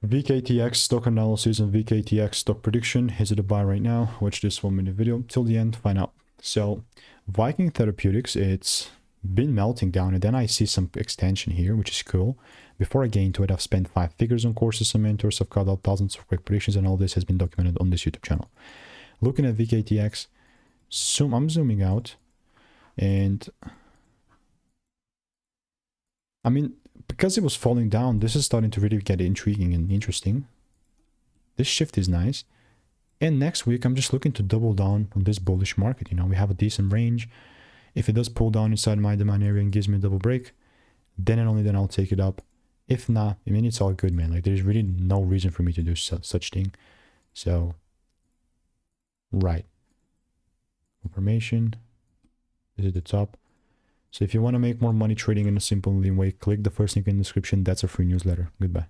VKTX stock analysis and VKTX stock prediction. Is it a buy right now? Watch this 1-minute video till the end, find out. So Viking Therapeutics, it's been melting down, and then I see some extension here, which is cool. Before I get into it, I've spent 5 figures on courses and mentors. I've cut out thousands of quick predictions, and all this has been documented on this YouTube channel. Looking at VKTX, I'm zooming out, and I mean, because it was falling down, this is starting to really get intriguing and interesting. This shift is nice. And next week, I'm just looking to double down on this bullish market. You know, we have a decent range. If it does pull down inside my demand area and gives me a double break, then and only then I'll take it up. If not, I mean, it's all good, man. Like, there's really no reason for me to do such thing. So, right. Confirmation. This is the top. So if you want to make more money trading in a simple and lean way, click the first link in the description. That's a free newsletter. Goodbye.